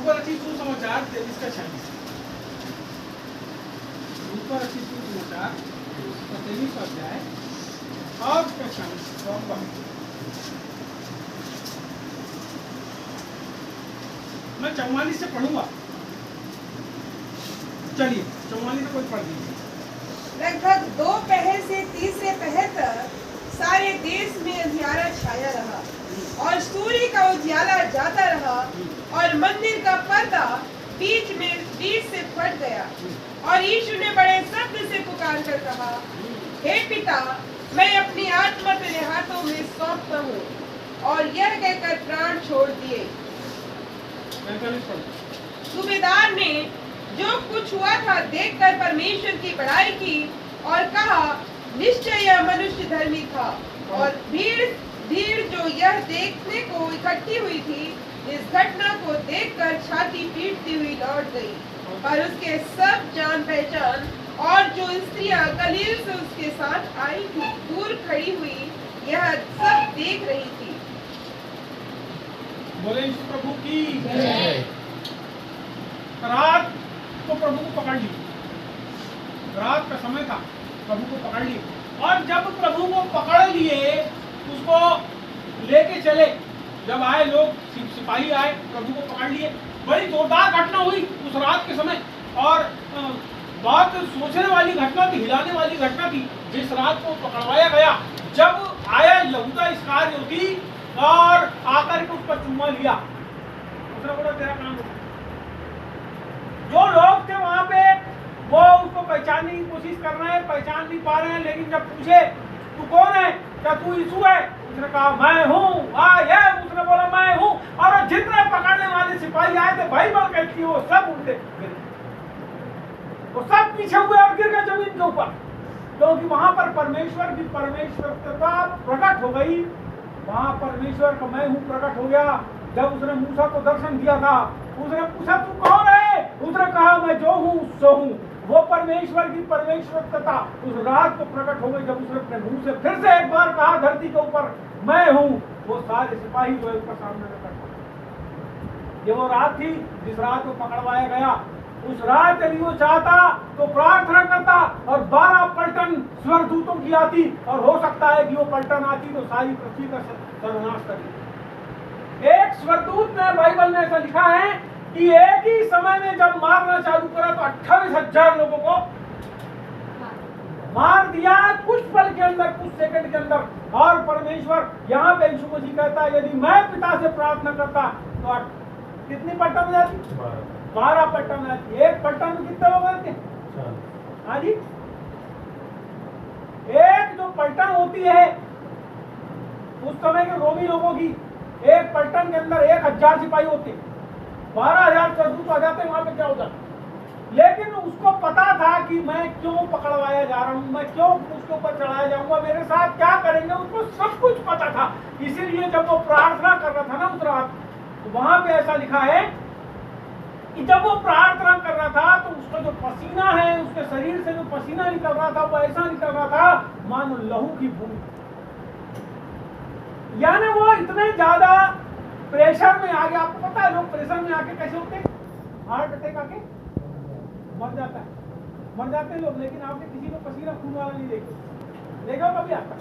ऊपर अच्छी सुसमाचार 23 का 26 ऊपर अच्छी सुसमाचार 23 का अध्याय और उसका 26 मैं 44 से पढ़ूंगा। चलिए 44 से कोई पढ़ दीजिए। लगभग 2 पहर से तीसरे पहर तक सारे देश में अंधियारा छाया रहा और सूर्य का उजियाला जाता रहा और मंदिर का पर्दा बीच से फट गया। और यीशु ने बड़े शब्द से पुकार कर कहा, हे पिता, मैं अपनी आत्मा तेरे हाथों में सौंपता हूँ। और यह कहकर प्राण छोड़ दिए। सूबेदार ने जो कुछ हुआ था देखकर परमेश्वर की बड़ाई की और कहा, निश्चय यह मनुष्य धर्मी था। और भीड़ जो यह देखने को इकट्ठी हुई थी, इस घटना को देखकर छाती पीटती हुई लौट गई। पर उसके सब जान पहचान और जो स्त्रियां गलील से उसके साथ आई थी दूर खड़ी हुई यह सब देख रही थी। बोले प्रभु की जय। रात को प्रभु को पकड़ ली, रात का समय था, प्रभु को पकड़ लिए। और जब प्रभु को पकड़ लिए उसको लेके चले, जब आए लोग सिपाही आए प्रभु को पकड़ लिए। बड़ी जोरदार घटना हुई उस रात के समय और बहुत सोचने वाली घटना थी, हिलाने वाली घटना थी। जिस रात को पकड़वाया गया, जब आया यहूदा इस्करियोती और आकर के उस पर चुम्मा लिया, उसने बोला तेरा काम हो। जो लोग थे वहां पे वो उसको पहचानने की कोशिश कर रहे हैं, पहचान नहीं पा रहे हैं। लेकिन जब पूछे तू कौन है, क्या तू यीशु है, उसने कहा मैं हूँ। उसने बोला मैं हूँ। और जितने पकड़ने वाले सिपाही आए थे, बाइबल कहती है वो सब उल्टे गिर, वो सब पीछे हुए और गिर गए जमीन के ऊपर, क्योंकि वहां पर परमेश्वर की परमेश्वरता प्रकट हो गई। वहां परमेश्वर का मैं हूँ प्रकट हो गया। जब उसने मूसा को दर्शन दिया था, उसने पूछा तू कौन है, उसने कहा मैं जो हूँ सो हूँ। वो परमेश्वर की परमेश्वरता उस रात को प्रकट हो गई। जब उसने अपने मुंह से फिर से एक बार कहा धरती के ऊपर मैं हूँ, वो सारे सिपाही जो है उसका सामने रखा। ये वो रात थी जिस रात को पकड़वाया गया। उस रात यदि वो चाहता तो प्रार्थना करता और 12 पलटन स्वर्गदूतों की आती, और हो सकता है कि वो पलटन आती तो सारी पृथ्वी का सर्वनाश कर देती। एक स्वर्गदूत ने बाइबल में ऐसा लिखा है कि एक ही समय में जब मारना चालू करा तो 28,000 लोगों को मार दिया कुछ पल के अंदर, कुछ सेकंड के अंदर। और परमेश्वर यहाँ पे यीशु मसीह कहता है यदि मैं पिता से प्रार्थना करता तो कितनी पलटन हो जाती? 12 पलटन हो जाती। एक पलटन में कितने लोग रहते? हाँ जी, एक जो पलटन होती है उस समय के रोमी लोगों की, एक पलटन के अंदर 1,000 सिपाही होते, 12,000 स्वर्गदूत आ जाते, वहां पे क्या हो जाता। लेकिन उसको पता था कि मैं क्यों पकड़वाया जा रहा हूँ, मैं क्यों उसके ऊपर चढ़ाया जाऊंगा, मेरे साथ क्या करेंगे, उसको सब कुछ पता था। इसीलिए जब वो प्रार्थना कर रहा था ना उस रात, तो वहां पे ऐसा लिखा है कि जब वो प्रार्थना कर रहा था तो उसका जो पसीना है, उसके शरीर से जो पसीना निकल रहा था वो ऐसा निकल रहा था मानो लहू की बूंद। यानी वो इतने ज्यादा प्रेशर में आ गया। आपको पता है लोग प्रेशर में आके कैसे होते हैं? हार्ट अटैक आके मर जाते हैं लोग। लेकिन आपने किसी को पसीना खून वाला नहीं देखा कभी आता?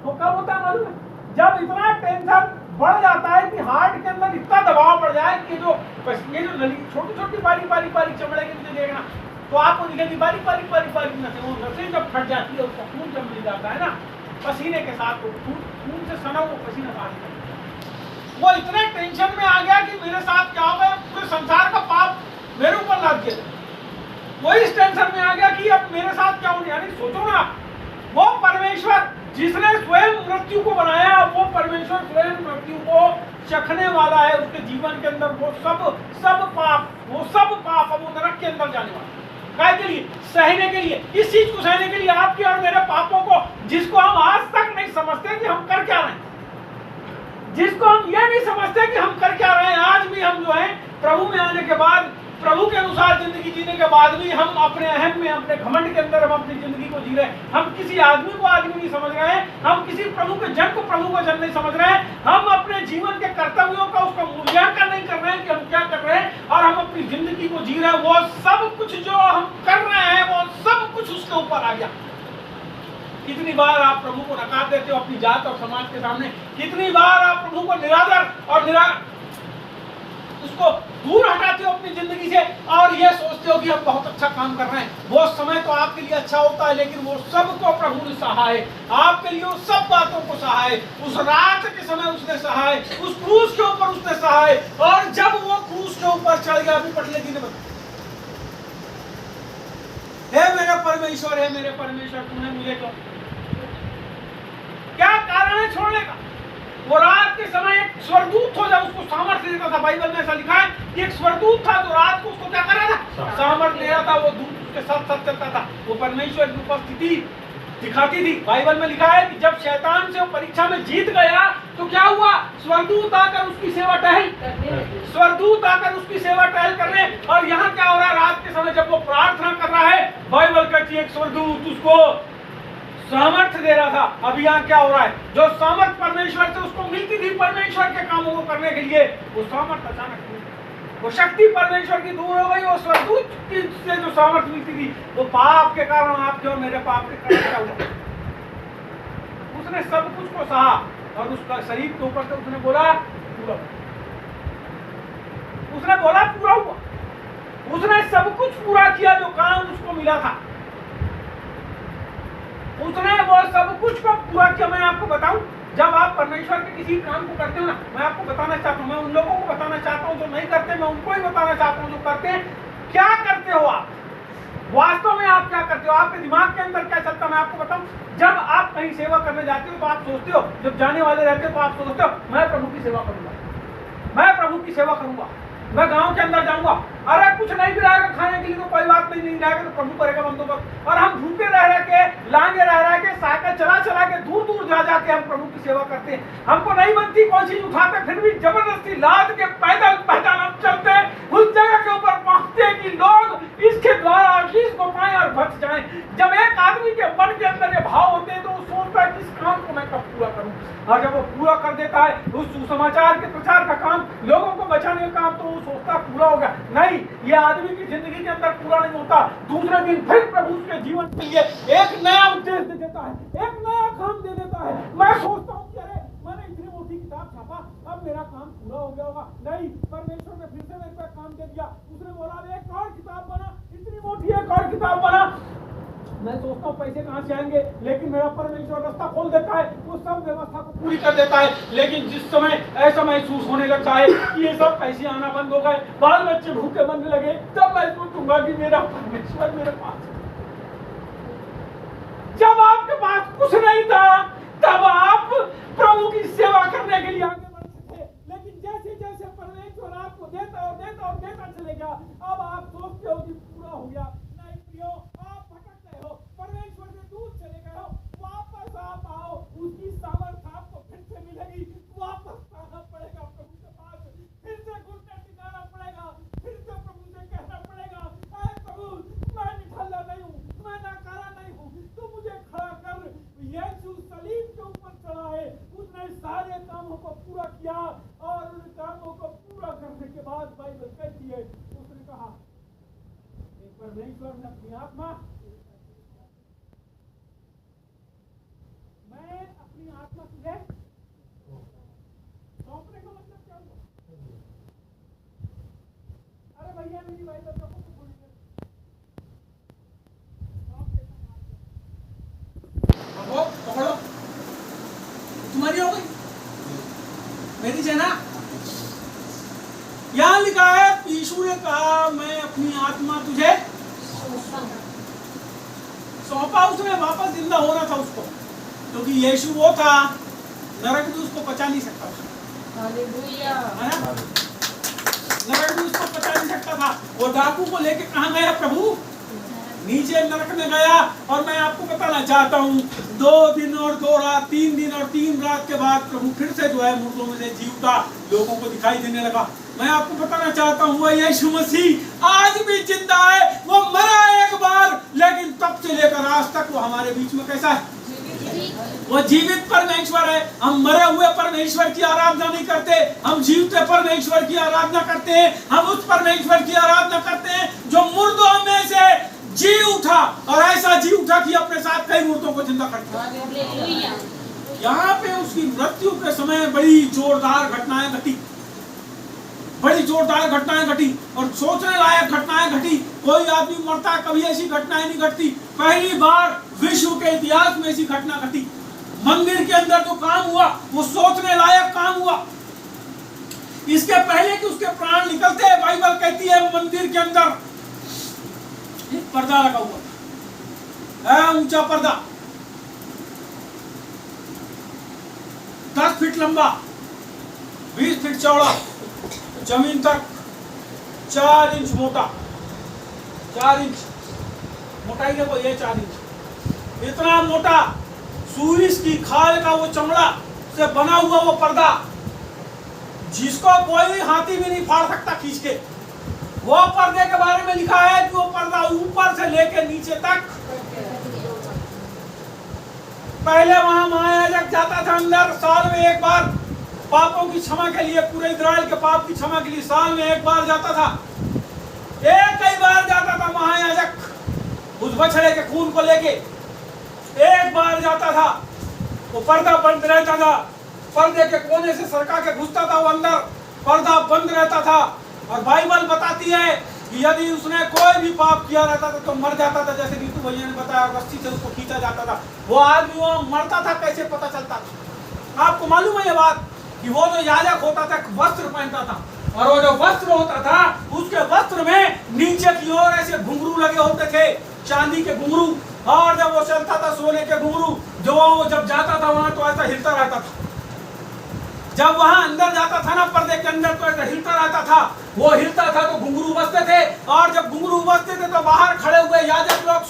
तो कब होता है मालूम है? जब इतना टेंशन बढ़ जाता है कि हार्ट के अंदर इतना दबाव पड़ जाए कि जो नली छोटी छोटी बारीक चमड़े के नीचे देखना तो आपको दिखेगी बारीक नसें, वो नसें जब फट जाती है उसका खून जब मिल जाता है ना पसीने के साथ, तो खून से सना वो पसीना बाहर निकलता है। वो इतने टेंशन में आ गया कि मेरे साथ क्या होगा, पूरे संसार का पाप मेरे ऊपर लाद दिया। वो इस टेंशन में आ गया कि अब मेरे साथ क्या होने। यानी सोचो ना, वो परमेश्वर जिसने स्वयं मृत्यु को बनाया, वो परमेश्वर स्वयं मृत्यु को चखने वाला है। उसके जीवन के अंदर वो सब पाप अब वो नरक के अंदर जाने वाला। काय के लिए? सहने के लिए। इस चीज को सहने के लिए आपके और मेरे पापों को, जिसको हम आज तक नहीं समझते कि हम कर क्या रहे हैं, जिसको हम ये नहीं समझते कि हम कर क्या रहे हैं, आज भी हम जो है प्रभु में आने के बाद, प्रभु के अनुसार जिंदगी जीने के बाद भी हम अपने अहम में, अपने घमंड के अंदर हम अपनी जिंदगी को जी रहे हैं। हम किसी आदमी को आदमी नहीं समझ रहे हैं, हम किसी प्रभु के जन को प्रभु का जन नहीं समझ रहे हैं, हम अपने जीवन के कर्तव्यों का उसका मूल्यांकन नहीं कर रहे हैं कि हम जिंदगी को जी रहे हैं, वो सब कुछ जो हम कर रहे हैं वो सब कुछ उसके ऊपर आ गया। कितनी बार आप प्रभु को नकार देते हो अपनी जात और समाज के सामने, कितनी बार आप प्रभु को निरादर और उसको दूर हटाते हो अपनी जिंदगी से और ये सोचते हो कि हम बहुत अच्छा काम कर रहे हैं। वो समय तो आपके लिए अच्छा होता है, लेकिन वो सब को प्रभु ने सहा है, आपके लिए उस सब बातों को सहा है। उस रात के समय उसने सहा है, उस क्रूस के ऊपर उसने सहा है। और जब वो क्रूस के ऊपर चढ़ गया, अभी पटले जी ने बताया, हे मेरा परमेश्वर, हे मेरे परमेश्वर, तूने मुझे क्या कारण है छोड़ने का। वो रात के समय एक स्वर्गदूत हो, जब उसको सामर्थ्य देता था, बाइबल में ऐसा लिखा है कि एक स्वर्गदूत था जो रात को उसको क्या कर रहा था, सामर्थ्य दे रहा था। वो दूत उसके साथ साथ चलता था, वो परमेश्वर की उपस्थिति दिखाती थी। बाइबल में लिखा है कि जब शैतान से वो परीक्षा में जीत गया तो क्या हुआ, स्वर्गदूत आकर उसकी सेवा टहल करने। और यहाँ क्या हो रहा है, रात के समय जब वो प्रार्थना कर रहा है, बाइबल कहती है एक स्वर्गदूत उसको सामर्थ्य दे रहा था। अब यहाँ क्या हो रहा है, जो सामर्थ्य परमेश्वर से उसको मिलती थी परमेश्वर के कामों को करने के लिए, वो सामर्थ्य अचानक, वो शक्ति परमेश्वर की दूर हो गई। वो स्वर्गदूत से जो सामर्थ्य मिलती थी, वो पाप के कारण, आपके और मेरे पाप के कारण क्या हुआ, उसने सब कुछ को सहा और उसका शरीर के ऊपर से उसने बोला पूरा, उसने बोला पूरा हुआ। उसने सब कुछ पूरा किया जो काम उसको मिला था, उसने वो सब कुछ को पूरा किया। मैं आपको बताऊं, जब आप परमेश्वर के किसी काम को करते हो ना, मैं आपको बताना चाहता हूं, मैं उन लोगों को बताना चाहता हूं जो नहीं करते, मैं उनको ही बताना चाहता हूं जो करते हैं। क्या करते हो आप, वास्तव में आप क्या करते हो, आपके दिमाग के अंदर क्या चलता है, मैं आपको बताऊं। जब आप कहीं सेवा करने जाते हो तो आप सोचते हो, जब जाने वाले रहते हो तो आप सोचते हो मैं प्रभु की सेवा करूंगा, मैं प्रभु की सेवा करूंगा, मैं गांव के अंदर जाऊंगा, अरे कुछ नहीं भी रहेगा खाने के लिए तो कोई बात नहीं रहेगा तो प्रभु करेगा बंदोबस्त। और हम भूखे रह के, लांगे रह के, साइकिल चला के दूर दूर जाके हम प्रभु की सेवा करते हैं। हमको नहीं बनती कोई चीज उठाते, फिर भी जबरदस्ती लाद के पैदल हम चलते हैं उस जगह के ऊपर पहुंचते हैं कि लोग इसके द्वारा चीज को पाए और बच जाए। जब एक आदमी के मन के अंदर ये भाव होते हैं तो वो सोचता है कि इस काम को मैं कब पूरा करूं, और जब वो पूरा कर देता है उस सुसमाचार के प्रचार का काम, लोगों को बचाने का काम, तो वो सोचता पूरा हो गया। नहीं, ये आदमी की जिंदगी के अंदर पूरा नहीं होता। दूसरे दिन फिर प्रभु उसके जीवन के लिए एक नया उद्देश्य दे देता है, एक नया काम दे देता है। मैं सोचता हूँ कि अरे मैंने इतनी मोटी किताब छापा, अब मेरा काम पूरा हो गया होगा। नहीं, परमेश्वर ने फिर से मेरे पे काम दे दिया। उसने बोला एक और किताब बना, इतनी मोटी एक और किताब बना। मैं सोचता हूँ पैसे कहाँ से आएंगे, लेकिन मेरा परमेश्वर रास्ता खोल देता है, वो सब व्यवस्था को पूरी कर देता है। लेकिन जिस समय ऐसा महसूस होने लगता है कि ये सब पैसे आना बंद हो गए, बाल बच्चे भूखे बनने लगे, तब मैं सोचूंगा कि मेरा परमेश्वर मेरे पास। जब आपके पास कुछ नहीं था तब आप प्रभु की सेवा करने के लिए आगे बढ़ते थे, लेकिन जैसे जैसे परमेश्वर आपको देता और देता और देता चलेगा, अब आप सोचते हो कि पूरा हो गया। नहीं प्रियो, आप भटक गए हो, परमेश्वर से दूर चले गए हो। वापस आप आओ, उसकी सामर्थ्य आपको फिर से मिलेगी। वापस आना पड़ेगा प्रभु के पास, फिर से घुटने टिकाना पड़ेगा, फिर से प्रभु से कहना पड़ेगा, अरे प्रभु मैं निठल्ला नहीं हूँ, मैं नाकारा नहीं हूँ, तू मुझे खड़ा कर। यीशु सलीब के ऊपर चढ़ा है, उसने सारे कामों को पूरा किया, और उन कामों को पूरा करने के बाद बाइबल कहती है उसने कहा परमेश्वर ने अपनी आत्मा, मैं अपनी आत्मा तुझे सौंपने का मतलब क्या हुआ? अरे भैया मेरी बाइबल का कुछ बोलिए, पकड़ो, तुम्हारी हो गई, मेरी है ना। यहां लिखा है यीशु ने कहा मैं अपनी आत्मा तुझे सौंपा। उसने वापस जिंदा होना था उसको, क्योंकि यीशु वो था, नरक भी उसको पचा नहीं सकता, हालेलुया, है ना, नरक भी उसको पचा नहीं सकता था। वो डाकू को लेके कहां गया प्रभु? नीचे नरक में गया। और मैं आपको बताना चाहता हूँ 2 दिन और 2 रात, 3 दिन और 3 रात के बाद प्रभु फिर से जो है मुर्दों में से जी उठा, लोगों को दिखाई देने लगा। मैं आपको बताना चाहता हूँ वह यीशु मसीह आज भी जिंदा है। वो मरा एक बार, लेकिन तब से लेकर आज तक वो हमारे बीच में कैसा है? वो जीवित परमेश्वर है। हम मरे हुए परमेश्वर की आराधना नहीं करते, हम जीवते परमेश्वर की आराधना करते हैं। हम उस परमेश्वर की आराधना करते हैं जो मुर्दों में से जी उठा, और ऐसा जी उठा कि अपने साथ कई मुर्दों को जिंदा कर दिया। यहाँ पे उसकी मृत्यु के समय बड़ी जोरदार घटनाएं घटी, बड़ी जोरदार घटनाएं घटी और सोचने लायक घटनाएं घटी। कोई आदमी मरता कभी ऐसी घटनाएं नहीं घटती। पहली बार विश्व के इतिहास में ऐसी घटना घटी। मंदिर के अंदर जो काम हुआ वो सोचने लायक काम हुआ। इसके पहले कि उसके प्राण निकलते हैं, बाइबल कहती है मंदिर के अंदर एक पर्दा लगा हुआ है, ऊंचा पर्दा 10 फीट लंबा, 20 फीट चौड़ा, जमीन तक 4 इंच मोटा, 4 इंच मोटाई देखो, ये 4 इंच इतना मोटा, सूरज की खाल का वो चमड़ा से बना हुआ वो पर्दा, जिसको कोई हाथी भी नहीं फाड़ सकता खींच के। वो पर्दे के बारे में लिखा है कि वो पर्दा ऊपर से लेकर नीचे तक, पहले वहां महायाजक जाता था अंदर साल में एक बार पापों की क्षमा के लिए, पूरे इस्राएल के पाप की क्षमा के लिए साल में एक बार जाता था। कई बार जाता था महायाजक उस बछड़े के खून को लेके, एक बार जाता था। वो पर्दा बंद रहता था, पर्दे के कोने से सरका के घुसता था वो अंदर, पर्दा बंद रहता था। और बाइबल बताती है कि यदि उसने कोई भी पाप किया रहता था तो मर जाता था, जैसे नीतू भैया ने बताया, रस्सी से उसको खींचा जाता था। वो आदमी वो मरता था, कैसे पता चलता था? आपको मालूम है ये बात कि वो जो याजक होता था वस्त्र पहनता था, और वो जो वस्त्र होता था उसके वस्त्र में नीचे की ओर ऐसे घुंघरू लगे होते थे, चांदी के घुंघरू, और जब वो चलता था सोने के घुंघरू, जो वो जब जाता था वहां तो ऐसा हिलता रहता था। जब वहां अंदर जाता था ना पर्दे के अंदर तो ऐसा हिलता रहता था। वो हिलता था तो घुंघरू बजते थे, और जब घुंघरू बजते थे तो बाहर खड़े हुए याजक लोग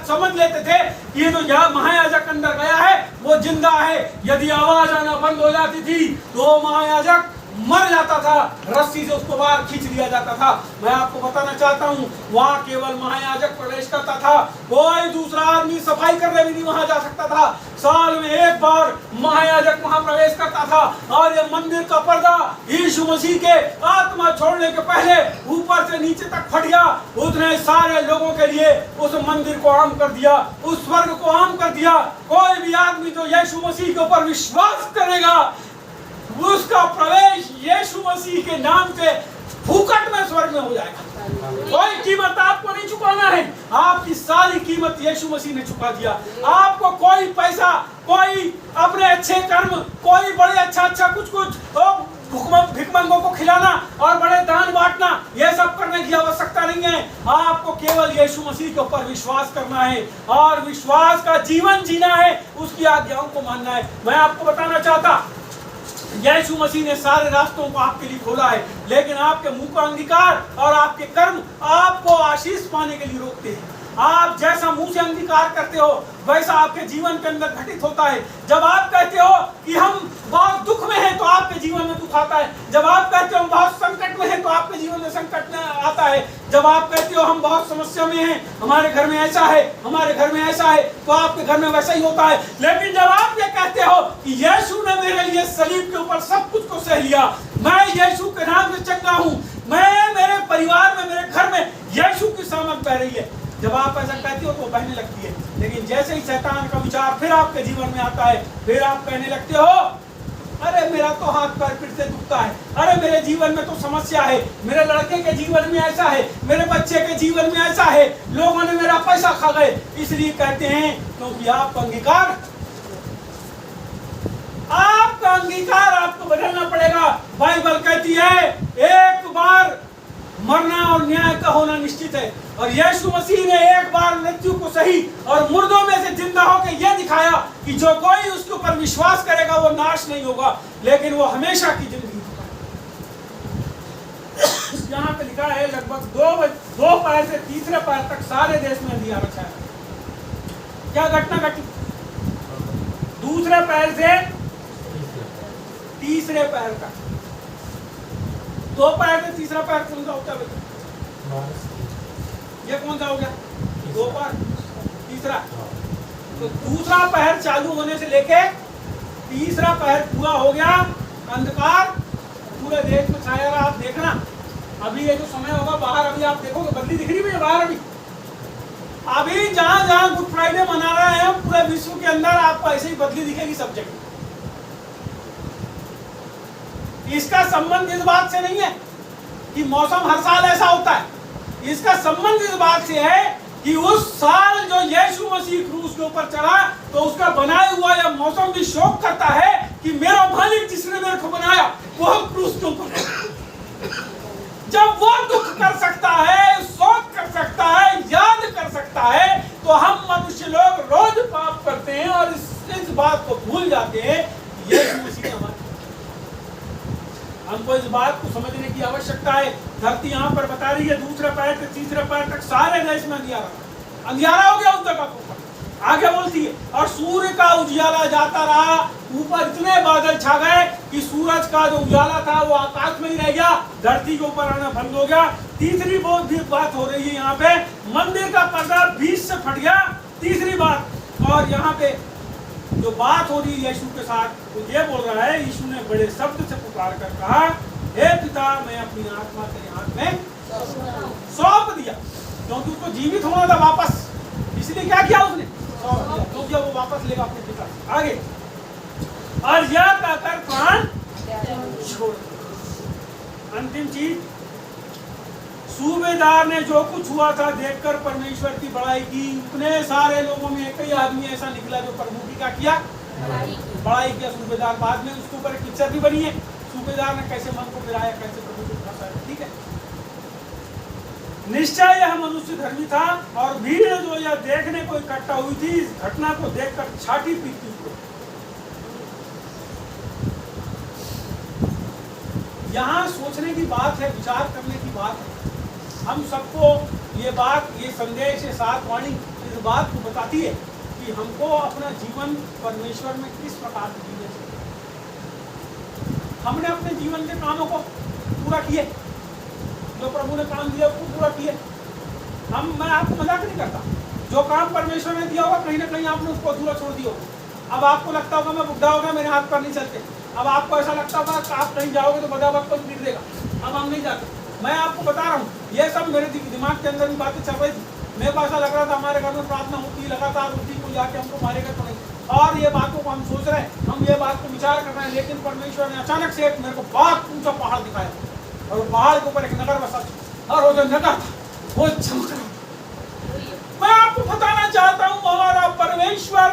समझ लेते थे कि ये जो महायाजक अंदर गया है वो जिंदा है। यदि आवाज आना बंद हो जाती थी तो महायाजक मर जाता था, रस्सी से उसको बाहर खींच दिया जाता था। मैं आपको बताना चाहता हूँ वहाँ केवल महायाजक प्रवेश करता था, कोई दूसरा आदमी सफाई करने भी नहीं वहां जा सकता था। साल में एक बार महायाजक वहां प्रवेश करता था, और ये मंदिर का पर्दा यीशु मसीह के आत्मा छोड़ने के पहले ऊपर से नीचे तक फट गया। उसने सारे लोगों के लिए उस मंदिर को आम कर दिया, उस स्वर्ग को आम कर दिया। कोई भी आदमी जो यीशु मसीह के ऊपर विश्वास करेगा उसका प्रवेश यीशु मसीह के नाम से फूकट में स्वर्ग में हो जाएगा। कोई कीमत आपको नहीं चुकाना है, आपकी सारी कीमत यीशु मसीह ने चुका दिया। आपको कोई पैसा, कोई अपने अच्छे कर्म, कोई बड़े अच्छा कुछ भिखमंगों को खिलाना और बड़े दान बांटना, ये सब करने की आवश्यकता नहीं है। आपको केवल यीशु मसीह के ऊपर विश्वास करना है और विश्वास का जीवन जीना है, उसकी आज्ञाओं को मानना है। मैं आपको बताना चाहता, यीशु मसीह ने सारे रास्तों को आपके लिए खोला है, लेकिन आपके मुंह का अंगीकार और आपके कर्म आपको आशीष पाने के लिए रोकते हैं। आप जैसा मुंह से अंगीकार करते हो वैसा आपके जीवन के अंदर घटित होता है। जब आप कहते हो कि हम बहुत दुख में हैं तो आपके जीवन में दुख आता है। जब आप कहते हो हम बहुत संकट में हैं तो आपके जीवन में संकट आता है। जब आप कहते हो हम बहुत समस्या में हैं, हमारे घर में ऐसा है, हमारे घर में ऐसा है, तो आपके घर में वैसा ही होता है। लेकिन जब आप ये कहते हो कि यीशु ने मेरे लिए सलीब के ऊपर सब कुछ को सह लिया, मैं यीशु के नाम से चंगा हूँ, मैं मेरे परिवार में, मेरे घर में यीशु की सामर्थ बह रही है, जब आप ऐसा कहते हो तो बहने लगती है। लेकिन जैसे ही शैतान का विचार फिर आपके जीवन में आता है, फिर आप कहने लगते हो अरे मेरा तो हाथ पैर फिर से दुखता है, अरे मेरे जीवन में तो समस्या है, मेरे लड़के के जीवन में ऐसा है, मेरे बच्चे के जीवन में ऐसा है, लोगों ने मेरा पैसा खा गए। इसलिए कहते हैं क्योंकि आपका अंगीकार आपको बदलना पड़ेगा। बाइबल कहती है एक बार मरना और न्याय का होना निश्चित है, और यीशु मसीह ने एक बार मृत्यु को सही और मुर्दों में से जिंदा होकर यह दिखाया कि जो कोई उसके ऊपर विश्वास करेगा वो नाश नहीं होगा, लेकिन वो हमेशा की जिंदगी होगा। यहाँ पे लिखा है लगभग 2 पैर से तीसरे पैर तक सारे देश में अंधियारा छाया। क्या घटना घटी? दूसरे पैर से तीसरे पैर तक, 2 पैर से तीसरा पैर कौन सा होता है? ये कौन सा हो गया? 2 पैर तीसरा। तो दूसरा पहर चालू होने से लेके तीसरा पहर पूरा हो गया, अंधकार पूरे देश में छाया रहा। आप देखना अभी ये जो समय होगा बाहर, अभी आप देखोगे बदली दिख रही है बाहर। अभी जहां जहां गुड फ्राइडे मना रहे हैं पूरे विश्व के अंदर आपको ऐसे ही बदली दिखेगी सब जगह। इसका संबंध इस बात से नहीं है कि मौसम हर साल ऐसा होता है, इसका संबंध इस बात से है कि उस साल जो यीशु मसीह क्रूस के ऊपर चढ़ा तो उसका बनाया हुआ यह मौसम भी शोक करता है कि मेरा मालिक जिसने मेरे को बनाया वो क्रूस के ऊपर। जब वो दुख कर सकता है, शोक कर सकता है, याद कर सकता है, तो हम मनुष्य लोग रोज पाप करते हैं और इस बात को भूल जाते हैं यीशु मसीह ने हमारे। हमको इस बात को समझने की आवश्यकता है। धरती यहाँ पर बता रही है दूसरे पैर से तीसरे पैर तक सारे देश में अंधियारा हो गया उन तक ऊपर। आगे बोलती है और सूर्य का उजियाला जाता रहा, ऊपर इतने बादल छा गए कि सूरज का जो उजाला था वो आकाश में ही रह गया, धरती के ऊपर आना बंद हो गया। तीसरी बहुत भी बात हो रही है यहाँ पे, मंदिर का पर्दा बीच से फट गया। तीसरी बात, और यहाँ पे जो बात हो रही है यीशु के साथ, तो ये बोल रहा है, यीशु ने बड़े शब्द से पुकार कर कहा, हे पिता मैं अपनी आत्मा तेरे हाथ में सौंप दिया। क्योंकि उसको जीवित होना था वापस, इसलिए क्या किया उसने, क्योंकि वो वापस लेगा अपने पिता से। आगे, और यह कहकर प्राण छोड़। अंतिम चीज, सूबेदार ने जो कुछ हुआ था देखकर परमेश्वर की बड़ाई की। उतने सारे लोगों में एक ही आदमी ऐसा निकला जो प्रभु की क्या किया, बड़ाई किया सूबेदार। बाद में उसके ऊपर एक पिक्चर भी बनी है, सूबेदार ने कैसे मन को फिराया, कैसे प्रभु को फंसाया। ठीक है, निश्चय यह मनुष्य धर्मी था और भीड़ जो यह देखने को इकट्ठा हुई थी इस घटना को देखकर छाती पीटती हुई। यहाँ सोचने की बात है, विचार करने की बात है। हम सबको ये बात, ये संदेश, ये सात वाणी इस बात को बताती है कि हमको अपना जीवन परमेश्वर में किस प्रकार से जीना चाहिए। हमने अपने जीवन के कामों को पूरा किए, जो प्रभु ने काम दिया उसको पूरा किए। मैं आपको मजाक नहीं करता, जो काम परमेश्वर ने दिया होगा कहीं ना कहीं आपने उसको अधूरा छोड़ दिया होगा। अब आपको लगता होगा मैं बुढ़ा हो गया, मेरे हाथ पर नहीं चलते। अब आपको ऐसा लगता होगा कि आप कहीं जाओगे तो बदा वक्त कोई गिर देगा, अब हम नहीं जाते। मैं आपको बता रहा हूँ, ये सब मेरे दिमाग के अंदर भी बातें चल रही थी। मेरे को ऐसा लग रहा था हमारे घर में प्रार्थना होती है लगातार, उसी को जाके हमको मारेगा तो नहीं, और ये बातों को हम सोच रहे हैं, हम ये बात को विचार कर रहे हैं। लेकिन परमेश्वर ने अचानक से एक मेरे को बहुत ऊंचा पहाड़ दिखाया, और पहाड़ के ऊपर एक नगर बसा और वो जो नगर था वो चमक रहा। मैं आपको बताना चाहता हूँ हमारा परमेश्वर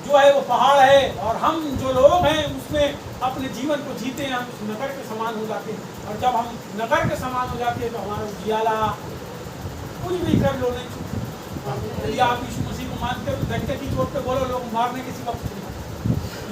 जो है वो पहाड़ है, और हम जो लोग हैं उसमें अपने जीवन को जीते हैं, हम उस नगर के समान हो जाते हैं। और जब हम नगर के समान हो जाते हैं तो हमारा उजियाला कुछ भी कर लो नहीं। यदि आप यीशु मसीह को मानते हो तो धक्के की चोट पे बोलो लोग मारने के सिवा कुछ नहीं।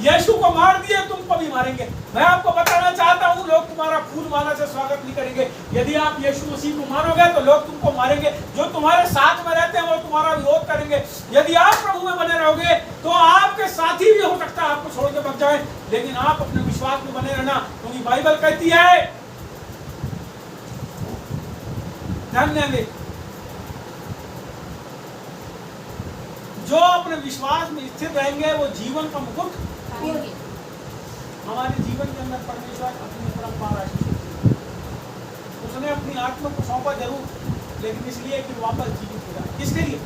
यीशु को मार दिए तुमको भी मारेंगे। मैं आपको बताना चाहता हूँ लोग तुम्हारा फूल माला से स्वागत नहीं करेंगे। यदि आप यीशु मसीह को मानोगे तो लोग तुमको मारेंगे, जो तुम्हारे साथ में रहते हैं वो तुम्हारा विरोध करेंगे। यदि आप प्रभु में बने रहोगे तो आपके साथी भी हो सकता है आपको छोड़ के भाग जाए, लेकिन आप अपने विश्वास में बने रहना, क्योंकि बाइबल कहती है धन्य वे जो अपने विश्वास में स्थिर रहेंगे, वो जीवन का मुकुट हमारे जीवन के अंदर परमेश्वर अपनी परंपरा आशीष उसने अपनी आत्मा को सौंपा जरूर, लेकिन इसलिए कि वापस जीवित हो जाए। किसके लिए?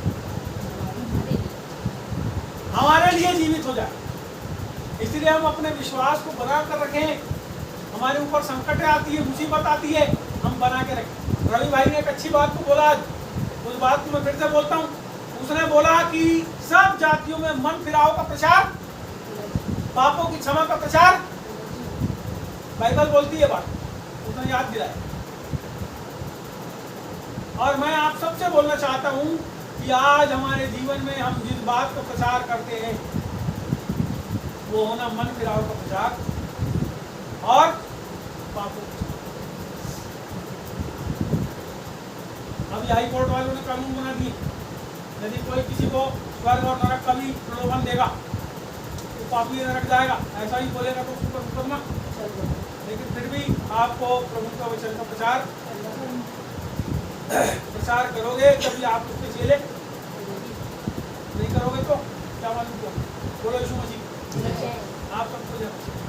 हमारे लिए जीवित हो जाए। इसलिए हम अपने विश्वास को बना कर रखें। हमारे ऊपर संकट आती है, मुसीबत आती है, हम बना के रखें। रवि भाई ने एक अच्छी बात को बोला, उस बात को मैं फिर से बोलता हूँ। उसने बोला कि सब जातियों में मन फिराव का प्रचार, पापों की क्षमा का प्रचार, बाइबल बोलती है बात, उसने याद दिलाया। और मैं आप सबसे बोलना चाहता हूं कि आज हमारे जीवन में हम जिस बात को प्रचार करते हैं वो होना मन फिराव का प्रचार और पापों की क्षमा। अब हाई कोर्ट वालों ने कानून बना दिए, यदि कोई किसी को स्वर्ग और नरक का भी प्रलोभन देगा तो पापी नरक जाएगा, ऐसा ही बोलेगा तो उसको मुकदमा। लेकिन फिर भी आपको प्रभु का वचन का प्रचार करोगे, तभी आप उसके चेले। नहीं करोगे तो क्या मालूम क्या? बोलो यीशु मसीह आप सबको जय मसीह।